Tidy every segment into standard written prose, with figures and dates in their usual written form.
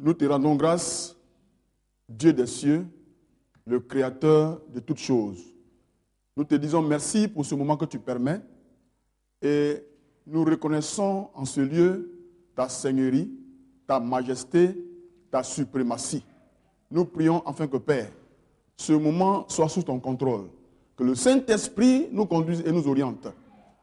Nous te rendons grâce, Dieu des cieux, le Créateur de toutes choses. Nous te disons merci pour ce moment que tu permets et nous reconnaissons en ce lieu ta seigneurie, ta majesté, ta suprématie. Nous prions afin que, Père, ce moment soit sous ton contrôle, que le Saint-Esprit nous conduise et nous oriente,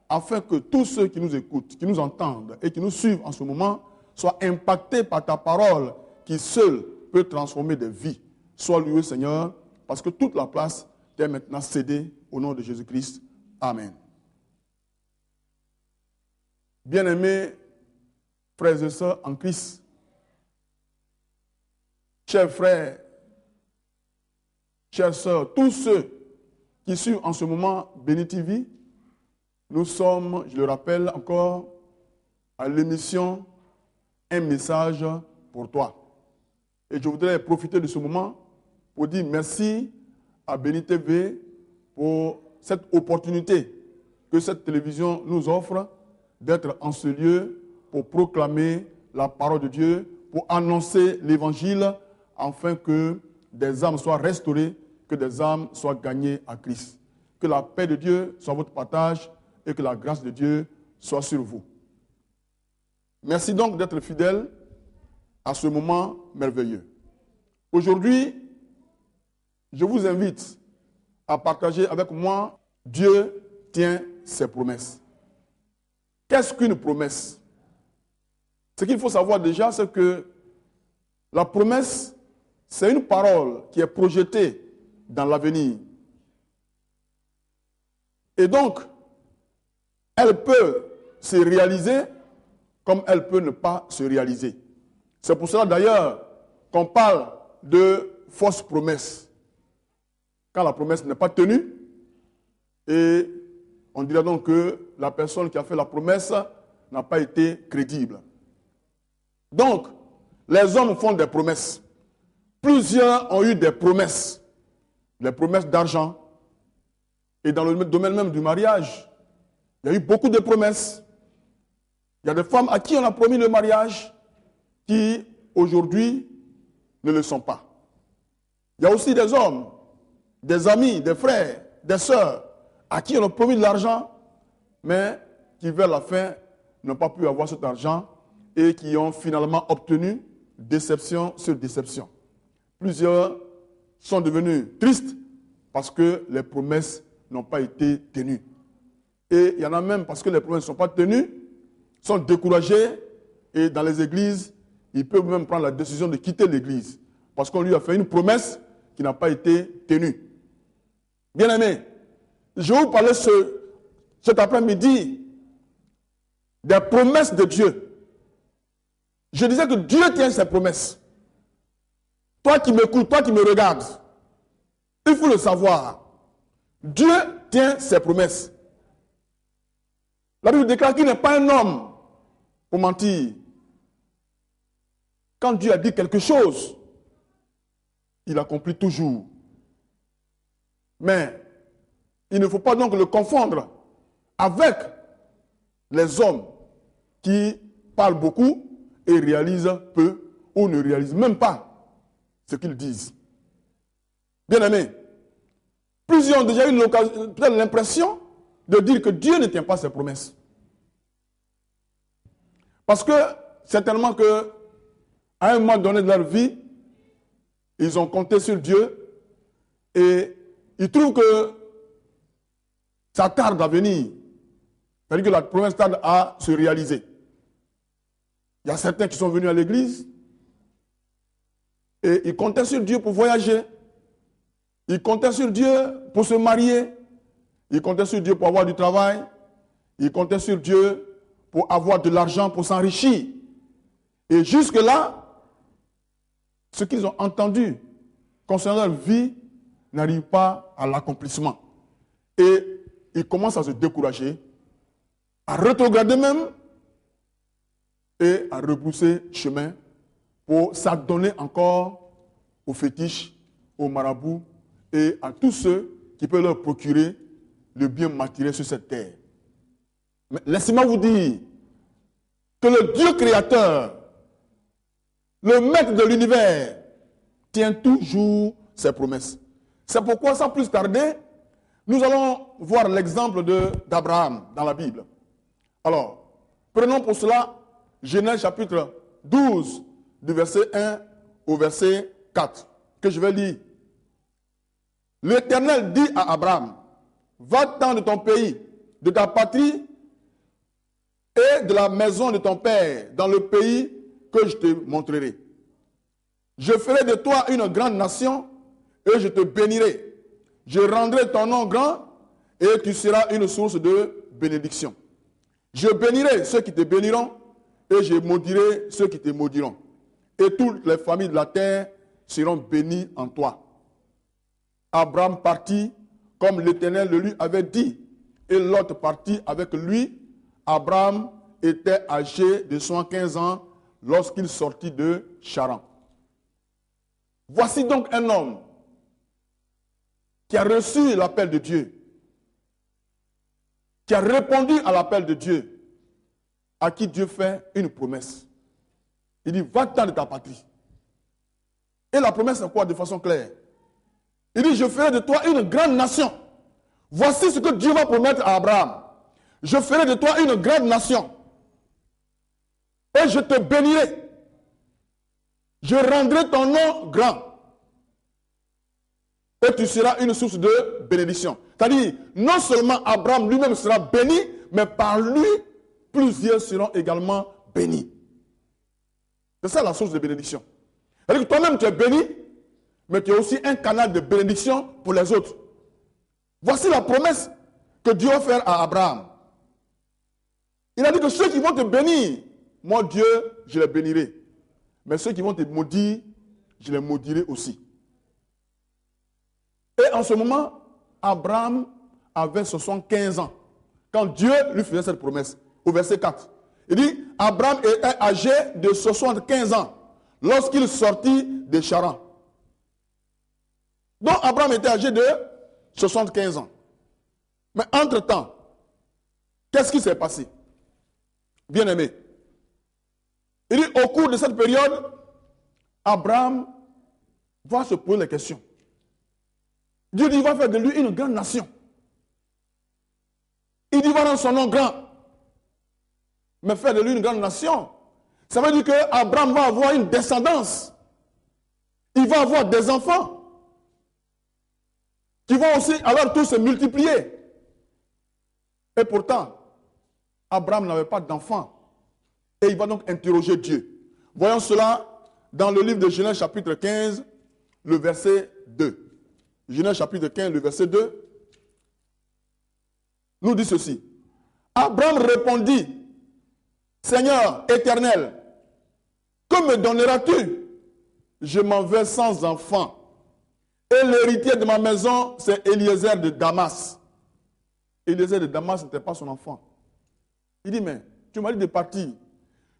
afin que tous ceux qui nous écoutent, qui nous entendent et qui nous suivent en ce moment soient impactés par ta parole qui seule peut transformer des vies. Sois loué, Seigneur, parce que toute la place t'est maintenant cédée au nom de Jésus-Christ. Amen. Bien-aimés frères et sœurs en Christ, chers frères, chères sœurs, tous ceux qui suivent en ce moment Béni TV, nous sommes, je le rappelle encore, à l'émission Un message pour toi. Et je voudrais profiter de ce moment pour dire merci à Béni TV pour cette opportunité que cette télévision nous offre d'être en ce lieu pour proclamer la parole de Dieu, pour annoncer l'évangile, afin que des âmes soient restaurées, que des âmes soient gagnées à Christ. Que la paix de Dieu soit votre partage et que la grâce de Dieu soit sur vous. Merci donc d'être fidèles à ce moment merveilleux. Aujourd'hui, je vous invite à partager avec moi « Dieu tient ses promesses ». Qu'est-ce qu'une promesse? Ce qu'il faut savoir déjà, c'est que la promesse, c'est une parole qui est projetée dans l'avenir. Et donc, elle peut se réaliser comme elle peut ne pas se réaliser. C'est pour cela d'ailleurs qu'on parle de fausses promesses. Quand la promesse n'est pas tenue, et on dirait donc que la personne qui a fait la promesse n'a pas été crédible. Donc, les hommes font des promesses. Plusieurs ont eu des promesses d'argent. Et dans le domaine même du mariage, il y a eu beaucoup de promesses. Il y a des femmes à qui on a promis le mariage qui, aujourd'hui, ne le sont pas. Il y a aussi des hommes, des amis, des frères, des sœurs, à qui on a promis de l'argent, mais qui, vers la fin, n'ont pas pu avoir cet argent et qui ont finalement obtenu déception sur déception. Plusieurs sont devenus tristes parce que les promesses n'ont pas été tenues. Et il y en a même, parce que les promesses ne sont pas tenues, sont découragés et dans les églises, ils peuvent même prendre la décision de quitter l'église parce qu'on lui a fait une promesse qui n'a pas été tenue. Bien-aimés, je vais vous parler cet après-midi des promesses de Dieu. Je disais que Dieu tient ses promesses. Toi qui m'écoutes, toi qui me regardes, il faut le savoir. Dieu tient ses promesses. La Bible déclare qu'il n'est pas un homme pour mentir. Quand Dieu a dit quelque chose, il accomplit toujours. Mais il ne faut pas donc le confondre avec les hommes qui parlent beaucoup et réalisent peu ou ne réalisent même pas ce qu'ils disent. Bien-aimés, plusieurs ont déjà eu peut-être l'impression de dire que Dieu ne tient pas ses promesses. Parce que certainement que à un moment donné de leur vie, ils ont compté sur Dieu et ils trouvent que ça tarde à venir. C'est-à-dire que la promesse tarde à se réaliser. Il y a certains qui sont venus à l'église et ils comptaient sur Dieu pour voyager. Ils comptaient sur Dieu pour se marier. Ils comptaient sur Dieu pour avoir du travail. Ils comptaient sur Dieu pour avoir de l'argent, pour s'enrichir. Et jusque-là, ce qu'ils ont entendu concernant leur vie n'arrive pas à l'accomplissement. Et ils commencent à se décourager, à rétrograder même et à repousser chemin pour s'adonner encore aux fétiches, aux marabouts et à tous ceux qui peuvent leur procurer le bien matériel sur cette terre. Mais laissez-moi vous dire que le Dieu créateur, le maître de l'univers, tient toujours ses promesses. C'est pourquoi, sans plus tarder, nous allons voir l'exemple d'Abraham dans la Bible. Alors, prenons pour cela Genèse chapitre 12, du verset 1 au verset 4, que je vais lire. L'Éternel dit à Abraham, va-t'en de ton pays, de ta patrie et de la maison de ton père, dans le pays que je te montrerai. Je ferai de toi une grande nation et je te bénirai. Je rendrai ton nom grand et tu seras une source de bénédiction. Je bénirai ceux qui te béniront et je maudirai ceux qui te maudiront. Et toutes les familles de la terre seront bénies en toi. Abraham partit comme l'Éternel le lui avait dit, et Lot partit avec lui. Abraham était âgé de 115 ans lorsqu'il sortit de Charan. Voici donc un homme qui a reçu l'appel de Dieu, qui a répondu à l'appel de Dieu, à qui Dieu fait une promesse. Il dit, va-t'en de ta patrie. Et la promesse c'est quoi de façon claire? Il dit, je ferai de toi une grande nation. Voici ce que Dieu va promettre à Abraham. Je ferai de toi une grande nation. Et je te bénirai. Je rendrai ton nom grand. Et tu seras une source de bénédiction. C'est-à-dire, non seulement Abraham lui-même sera béni, mais par lui, plusieurs seront également bénis. C'est ça la source de bénédiction. C'est-à-dire que toi-même tu es béni, mais tu es aussi un canal de bénédiction pour les autres. Voici la promesse que Dieu va faire à Abraham. Il a dit que ceux qui vont te bénir, moi Dieu, je les bénirai. Mais ceux qui vont te maudire, je les maudirai aussi. Et en ce moment, Abraham avait 75 ans. Quand Dieu lui faisait cette promesse, au verset 4. Il dit, Abraham était âgé de 75 ans lorsqu'il sortit de Charan. Donc Abraham était âgé de 75 ans. Mais entre-temps, qu'est-ce qui s'est passé? Bien-aimé. Il dit, au cours de cette période, Abraham va se poser les questions. Dieu dit, il va faire de lui une grande nation. Il dit, il va rendre son nom grand. Mais faire de lui une grande nation, ça veut dire qu'Abraham va avoir une descendance. Il va avoir des enfants qui vont aussi alors tous se multiplier. Et pourtant, Abraham n'avait pas d'enfants. Et il va donc interroger Dieu. Voyons cela dans le livre de Genèse chapitre 15, le verset 2. Genèse chapitre 15, le verset 2, nous dit ceci. Abraham répondit, Seigneur éternel, que me donneras-tu? Je m'en vais sans enfant. Et l'héritier de ma maison, c'est Eliezer de Damas. Eliezer de Damas n'était pas son enfant. Il dit, mais tu m'as dit de partir.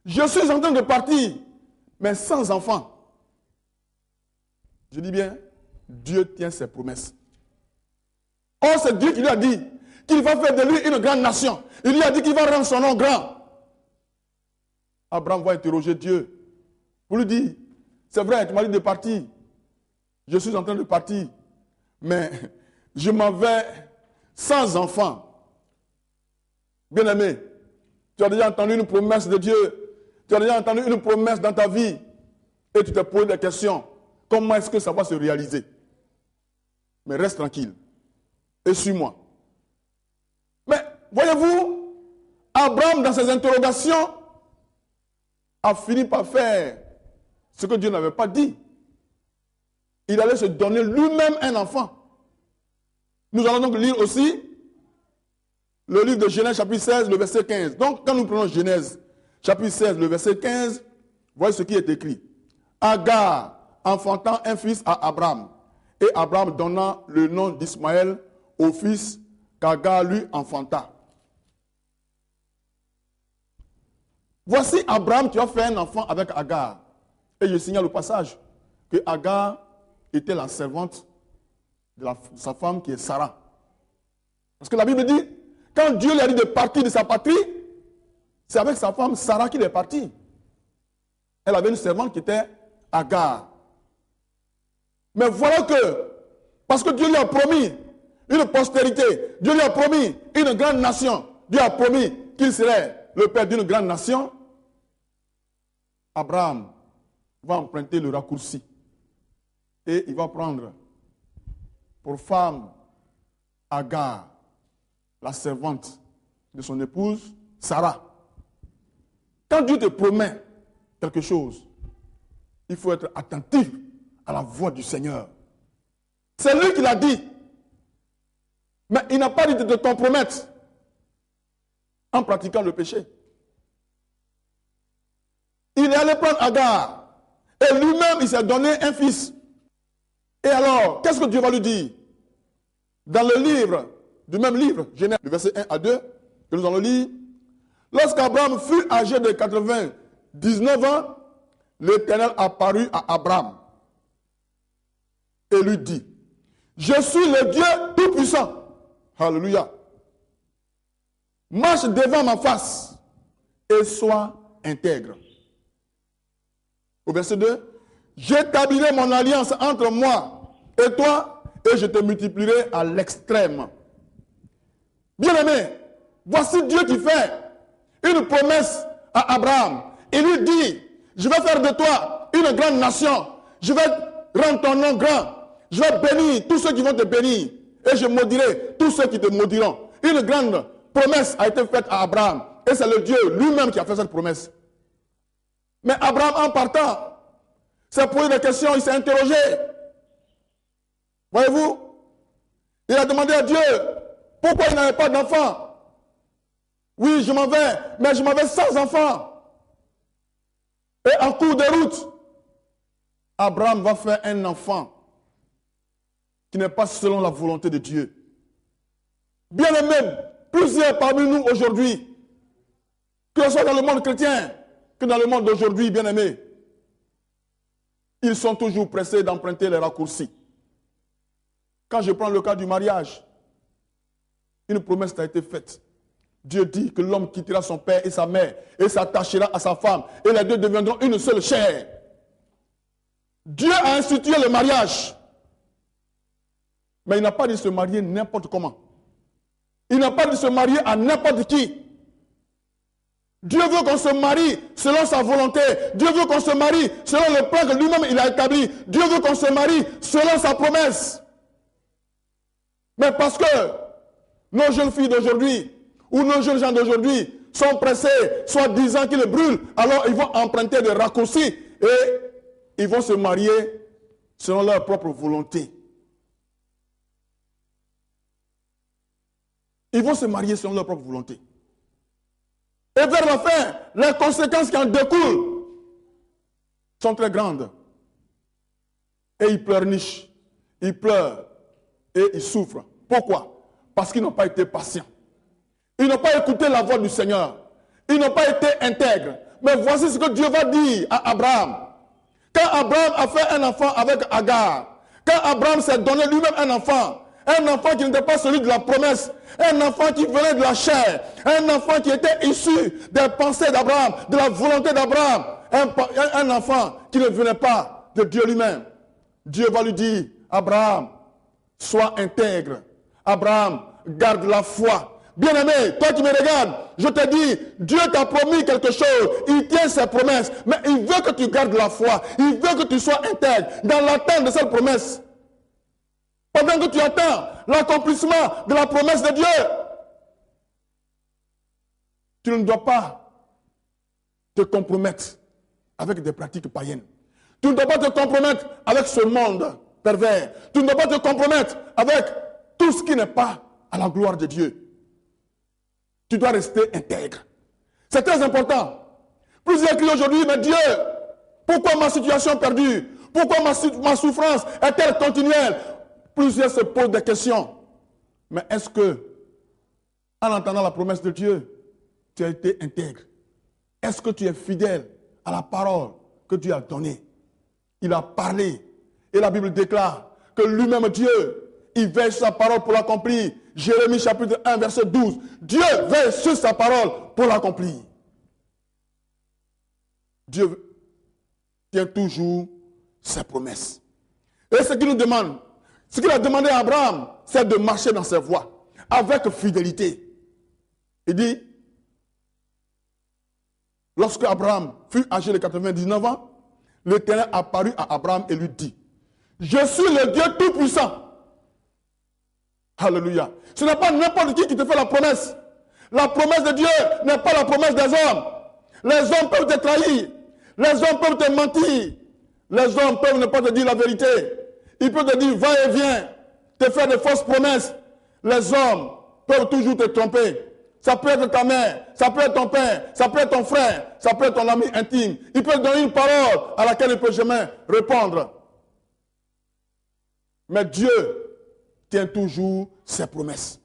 Je suis en train de partir, mais sans enfant. Je dis bien, Dieu tient ses promesses. Or, c'est Dieu qui lui a dit qu'il va faire de lui une grande nation. Il lui a dit qu'il va rendre son nom grand. Abraham va interroger Dieu pour lui dire, c'est vrai, tu m'as dit de partir. Je suis en train de partir, mais je m'en vais sans enfant. Bien-aimé, tu as déjà entendu une promesse de Dieu. Tu as déjà entendu une promesse dans ta vie et tu te poses des questions. Comment est-ce que ça va se réaliser? Mais reste tranquille et suis-moi. Mais voyez-vous, Abraham, dans ses interrogations, a fini par faire ce que Dieu n'avait pas dit. Il allait se donner lui-même un enfant. Nous allons donc lire aussi le livre de Genèse chapitre 16, le verset 15. Donc, quand nous prenons Genèse chapitre 16, le verset 15, voyez ce qui est écrit. Agar enfantant un fils à Abraham, et Abraham donna le nom d'Ismaël au fils qu'Agar lui enfanta. Voici Abraham qui a fait un enfant avec Agar. Et je signale au passage que Agar était la servante de sa femme qui est Sarah. Parce que la Bible dit, quand Dieu lui a dit de partir de sa patrie, c'est avec sa femme Sarah qu'il est parti. Elle avait une servante qui était Agar. Mais voilà que, parce que Dieu lui a promis une postérité, Dieu lui a promis une grande nation, Dieu a promis qu'il serait le père d'une grande nation, Abraham va emprunter le raccourci et il va prendre pour femme Agar, la servante de son épouse Sarah. Quand Dieu te promet quelque chose, il faut être attentif à la voix du Seigneur. C'est lui qui l'a dit. Mais il n'a pas dit de te compromettre en pratiquant le péché. Il est allé prendre Agar. Et lui-même, il s'est donné un fils. Et alors, qu'est-ce que Dieu va lui dire? Dans le livre, du même livre, Genèse, le verset 1 à 2, que nous allons lire. Lorsqu'Abraham fut âgé de 99 ans, l'Éternel apparut à Abraham et lui dit, je suis le Dieu Tout-Puissant. Alléluia. Marche devant ma face et sois intègre. Au verset 2, j'établirai mon alliance entre moi et toi et je te multiplierai à l'extrême. Bien-aimé, voici Dieu qui fait une promesse à Abraham. Il lui dit, je vais faire de toi une grande nation. Je vais rendre ton nom grand. Je vais bénir tous ceux qui vont te bénir. Et je maudirai tous ceux qui te maudiront. Une grande promesse a été faite à Abraham. Et c'est le Dieu lui-même qui a fait cette promesse. Mais Abraham, en partant, s'est posé des questions, il s'est interrogé. Voyez-vous, il a demandé à Dieu pourquoi il n'avait pas d'enfant. Oui, je m'en vais, mais je m'en vais sans enfant. Et en cours de route, Abraham va faire un enfant qui n'est pas selon la volonté de Dieu. Bien-aimés, plusieurs parmi nous aujourd'hui, que ce soit dans le monde chrétien, que dans le monde d'aujourd'hui, bien-aimés, ils sont toujours pressés d'emprunter les raccourcis. Quand je prends le cas du mariage, une promesse a été faite. Dieu dit que l'homme quittera son père et sa mère et s'attachera à sa femme et les deux deviendront une seule chair. Dieu a institué le mariage. Mais il n'a pas dit se marier n'importe comment. Il n'a pas dit se marier à n'importe qui. Dieu veut qu'on se marie selon sa volonté. Dieu veut qu'on se marie selon le plan que lui-même il a établi. Dieu veut qu'on se marie selon sa promesse. Mais parce que nos jeunes filles d'aujourd'hui ou nos jeunes gens d'aujourd'hui sont pressés, soit disant qu'ils brûlent, alors ils vont emprunter des raccourcis et ils vont se marier selon leur propre volonté. Ils vont se marier selon leur propre volonté. Et vers la fin, les conséquences qui en découlent sont très grandes. Et ils pleurnichent, ils pleurent et ils souffrent. Pourquoi? Parce qu'ils n'ont pas été patients. Ils n'ont pas écouté la voix du Seigneur. Ils n'ont pas été intègres. Mais voici ce que Dieu va dire à Abraham. Quand Abraham a fait un enfant avec Agar, quand Abraham s'est donné lui-même un enfant qui n'était pas celui de la promesse, un enfant qui venait de la chair, un enfant qui était issu des pensées d'Abraham, de la volonté d'Abraham, un enfant qui ne venait pas de Dieu lui-même. Dieu va lui dire, Abraham, sois intègre. Abraham, garde la foi. Bien-aimé, toi qui me regardes, je te dis, Dieu t'a promis quelque chose, il tient ses promesses, mais il veut que tu gardes la foi, il veut que tu sois intègre dans l'attente de cette promesse. Pendant que tu attends l'accomplissement de la promesse de Dieu, tu ne dois pas te compromettre avec des pratiques païennes. Tu ne dois pas te compromettre avec ce monde pervers. Tu ne dois pas te compromettre avec tout ce qui n'est pas à la gloire de Dieu. Tu dois rester intègre. C'est très important. Plusieurs crient aujourd'hui, mais Dieu, pourquoi ma situation perdue? Pourquoi ma souffrance est-elle continuelle? Plusieurs se posent des questions. Mais est-ce que, en entendant la promesse de Dieu, tu as été intègre? Est-ce que tu es fidèle à la parole que Dieu a donnée? Il a parlé. Et la Bible déclare que lui-même Dieu, il veille sur sa parole pour l'accomplir. Jérémie chapitre 1 verset 12. Dieu veille sur sa parole pour l'accomplir. Dieu tient toujours ses promesses. Et ce qu'il nous demande, ce qu'il a demandé à Abraham, c'est de marcher dans ses voies, avec fidélité. Il dit, lorsque Abraham fut âgé de 99 ans, l'Éternel apparut à Abraham et lui dit, je suis le Dieu Tout-Puissant. Alléluia. Ce n'est pas n'importe qui te fait la promesse. La promesse de Dieu n'est pas la promesse des hommes. Les hommes peuvent te trahir. Les hommes peuvent te mentir. Les hommes peuvent ne pas te dire la vérité. Ils peuvent te dire va et viens, te faire de fausses promesses. Les hommes peuvent toujours te tromper. Ça peut être ta mère, ça peut être ton père, ça peut être ton frère, ça peut être ton ami intime. Il peut te donner une parole à laquelle il ne peut jamais répondre. Mais Dieu tient toujours ses promesses.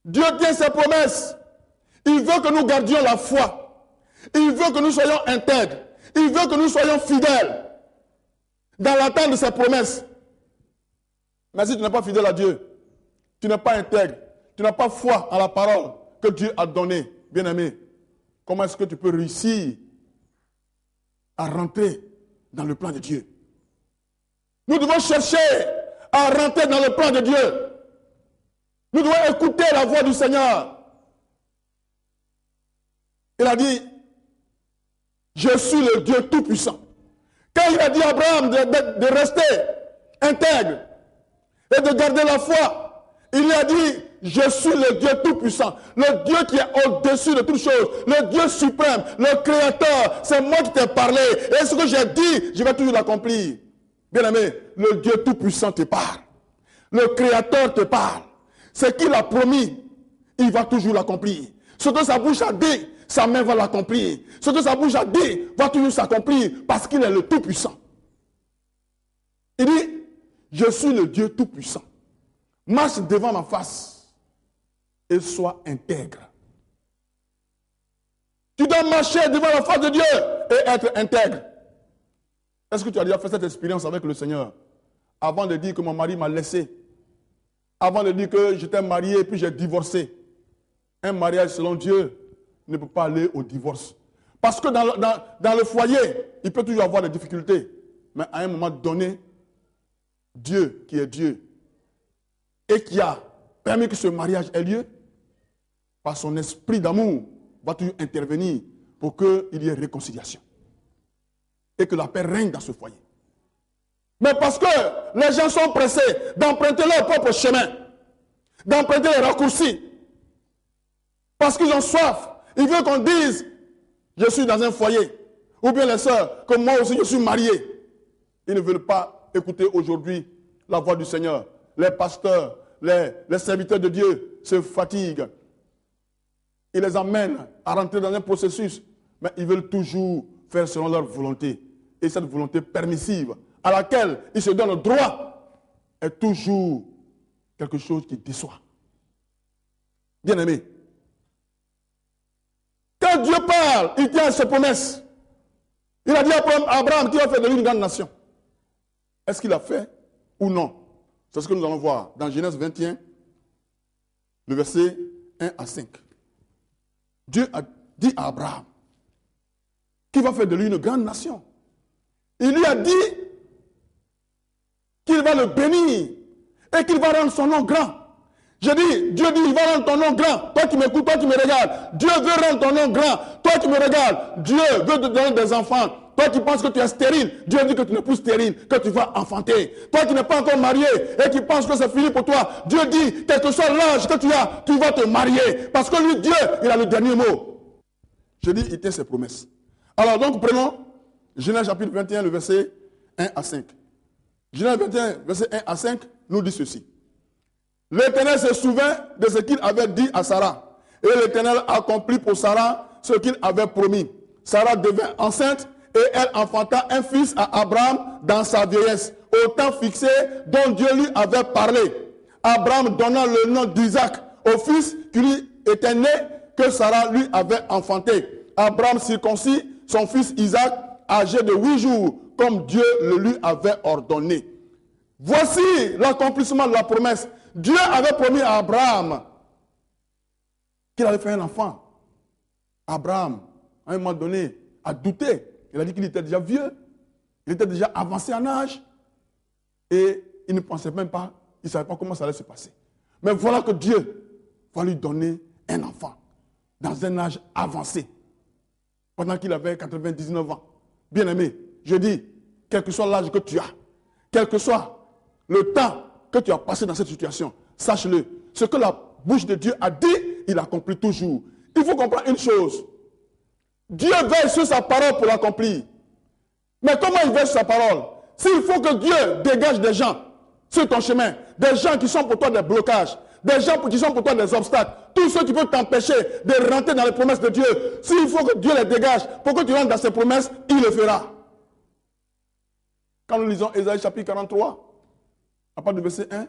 Dieu tient ses promesses. Il veut que nous gardions la foi. Il veut que nous soyons intègres. Il veut que nous soyons fidèles dans l'attente de ses promesses. Mais si tu n'es pas fidèle à Dieu, tu n'es pas intègre, tu n'as pas foi en la parole que Dieu a donnée, bien-aimé, comment est-ce que tu peux réussir à rentrer dans le plan de Dieu? Nous devons chercher à rentrer dans le plan de Dieu. Nous devons écouter la voix du Seigneur. Il a dit, je suis le Dieu Tout-Puissant. Quand il a dit à Abraham de rester intègre et de garder la foi, il lui a dit, je suis le Dieu Tout-Puissant, le Dieu qui est au-dessus de toutes choses, le Dieu suprême, le Créateur. C'est moi qui t'ai parlé. Et ce que j'ai dit, je vais toujours l'accomplir. Bien-aimé, le Dieu Tout-Puissant te parle. Le Créateur te parle. Ce qu'il a promis, il va toujours l'accomplir. Ce que sa bouche a dit, sa main va l'accomplir. Ce que sa bouche a dit, va toujours s'accomplir parce qu'il est le Tout-Puissant. Il dit, je suis le Dieu Tout-Puissant. Marche devant ma face et sois intègre. Tu dois marcher devant la face de Dieu et être intègre. Est-ce que tu as déjà fait cette expérience avec le Seigneur? Avant de dire que mon mari m'a laissé, avant de dire que j'étais marié et puis j'ai divorcé. Un mariage selon Dieu ne peut pas aller au divorce. Parce que dans le foyer, il peut toujours avoir des difficultés. Mais à un moment donné, Dieu qui est Dieu et qui a permis que ce mariage ait lieu, par son esprit d'amour, va toujours intervenir pour qu'il y ait réconciliation. Et que la paix règne dans ce foyer. Mais parce que les gens sont pressés d'emprunter leur propre chemin, d'emprunter les raccourcis, parce qu'ils ont soif, ils veulent qu'on dise, je suis dans un foyer, ou bien les sœurs, que moi aussi je suis marié. Ils ne veulent pas écouter aujourd'hui la voix du Seigneur. Les pasteurs, les serviteurs de Dieu se fatiguent. Ils les amènent à rentrer dans un processus, mais ils veulent toujours faire selon leur volonté. Et cette volonté permissive, à laquelle ils se donnent le droit, est toujours quelque chose qui déçoit. Bien-aimé, quand Dieu parle, il tient à ses promesses. Il a dit à Abraham qu'il va faire de lui une grande nation. Est-ce qu'il a fait ou non? C'est ce que nous allons voir dans Genèse 21, le verset 1 à 5. Dieu a dit à Abraham qu'il va faire de lui une grande nation. Il lui a dit qu'il va le bénir et qu'il va rendre son nom grand. Je dis, Dieu dit, il va rendre ton nom grand. Toi qui m'écoutes, toi qui me regardes, Dieu veut rendre ton nom grand. Toi qui me regardes, Dieu veut te donner des enfants. Toi qui penses que tu es stérile, Dieu dit que tu n'es plus stérile, que tu vas enfanter. Toi qui n'es pas encore marié et qui penses que c'est fini pour toi, Dieu dit, quel que soit l'âge que tu as, tu vas te marier. Parce que lui, Dieu, il a le dernier mot. Je dis, il tient ses promesses. Alors donc, prenons Genèse chapitre 21, le verset 1 à 5. Genèse 21, verset 1 à 5, nous dit ceci. L'Éternel se souvint de ce qu'il avait dit à Sarah. Et l'Éternel accomplit pour Sarah ce qu'il avait promis. Sarah devint enceinte et elle enfanta un fils à Abraham dans sa vieillesse, au temps fixé dont Dieu lui avait parlé. Abraham donna le nom d'Isaac au fils qui lui était né, que Sarah lui avait enfanté. Abraham circoncit son fils Isaac, âgé de 8 jours, comme Dieu le lui avait ordonné. Voici l'accomplissement de la promesse. Dieu avait promis à Abraham qu'il allait faire un enfant. Abraham, à un moment donné, a douté. Il a dit qu'il était déjà vieux, il était déjà avancé en âge, et il ne pensait même pas, il ne savait pas comment ça allait se passer. Mais voilà que Dieu va lui donner un enfant, dans un âge avancé, pendant qu'il avait 99 ans. Bien-aimé, je dis, quel que soit l'âge que tu as, quel que soit le temps que tu as passé dans cette situation, sache-le, ce que la bouche de Dieu a dit, il accomplit toujours. Il faut comprendre une chose. Dieu veille sur sa parole pour l'accomplir. Mais comment il veille sur sa parole? S'il faut que Dieu dégage des gens sur ton chemin, des gens qui sont pour toi des blocages, des gens qui sont pour toi des obstacles, tous ceux qui peuvent t'empêcher de rentrer dans les promesses de Dieu, s'il faut que Dieu les dégage pour que tu rentres dans ses promesses, il le fera. Quand nous lisons Ésaïe chapitre 43, à partir du verset 1,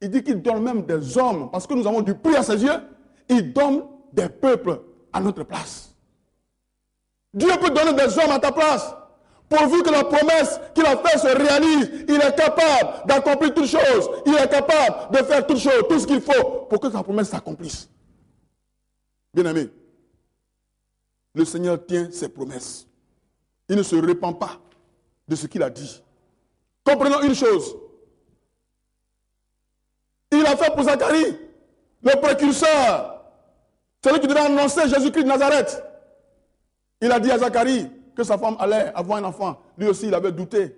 il dit qu'il donne même des hommes, parce que nous avons du prix à ses yeux, il donne des peuples à notre place. Dieu peut donner des hommes à ta place. Pourvu que la promesse qu'il a faite se réalise, il est capable d'accomplir toutes choses. Il est capable de faire toutes choses, tout ce qu'il faut pour que sa promesse s'accomplisse. Bien-aimé, le Seigneur tient ses promesses. Il ne se repent pas de ce qu'il a dit. Comprenons une chose. Il a fait pour Zacharie, le précurseur, celui qui devait annoncer Jésus-Christ de Nazareth. Il a dit à Zacharie que sa femme allait avoir un enfant. Lui aussi, il avait douté.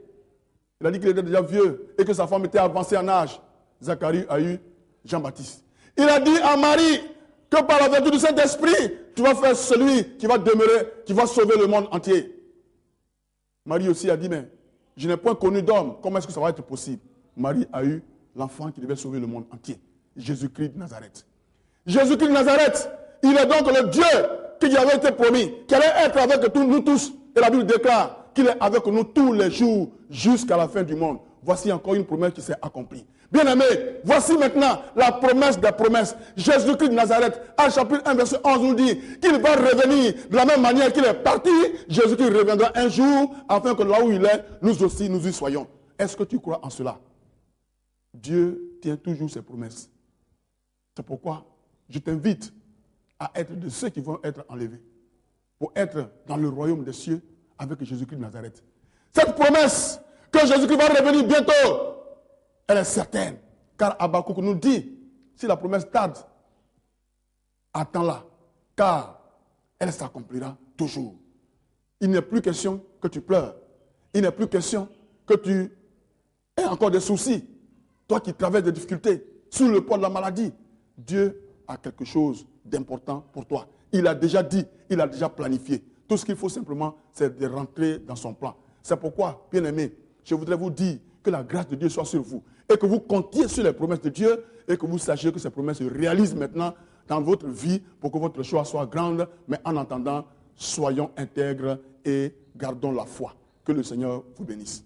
Il a dit qu'il était déjà vieux et que sa femme était avancée en âge. Zacharie a eu Jean-Baptiste. Il a dit à Marie que par la vertu du Saint-Esprit, tu vas faire celui qui va demeurer, qui va sauver le monde entier. Marie aussi a dit, mais je n'ai point connu d'homme. Comment est-ce que ça va être possible? Marie a eu l'enfant qui devait sauver le monde entier. Jésus-Christ de Nazareth. Jésus-Christ de Nazareth, il est donc le Dieu qui avait été promis, qui allait être avec nous tous. Et la Bible déclare qu'il est avec nous tous les jours jusqu'à la fin du monde. Voici encore une promesse qui s'est accomplie. Bien-aimés, voici maintenant la promesse des promesses. Jésus-Christ de Nazareth, à chapitre 1, verset 11, nous dit qu'il va revenir de la même manière qu'il est parti. Jésus-Christ reviendra un jour afin que là où il est, nous aussi, nous y soyons. Est-ce que tu crois en cela? Dieu tient toujours ses promesses. C'est pourquoi je t'invite à être de ceux qui vont être enlevés pour être dans le royaume des cieux avec Jésus-Christ de Nazareth. Cette promesse que Jésus-Christ va revenir bientôt, elle est certaine. Car Habakkuk nous dit, si la promesse tarde, attends-la, car elle s'accomplira toujours. Il n'est plus question que tu pleures. Il n'est plus question que tu aies encore des soucis. Toi qui traverses des difficultés, sous le poids de la maladie, Dieu a quelque chose d'important pour toi. Il a déjà dit, il a déjà planifié. Tout ce qu'il faut simplement, c'est de rentrer dans son plan. C'est pourquoi, bien-aimés, je voudrais vous dire que la grâce de Dieu soit sur vous et que vous comptiez sur les promesses de Dieu et que vous sachiez que ces promesses se réalisent maintenant dans votre vie pour que votre joie soit grande. Mais en attendant, soyons intègres et gardons la foi. Que le Seigneur vous bénisse.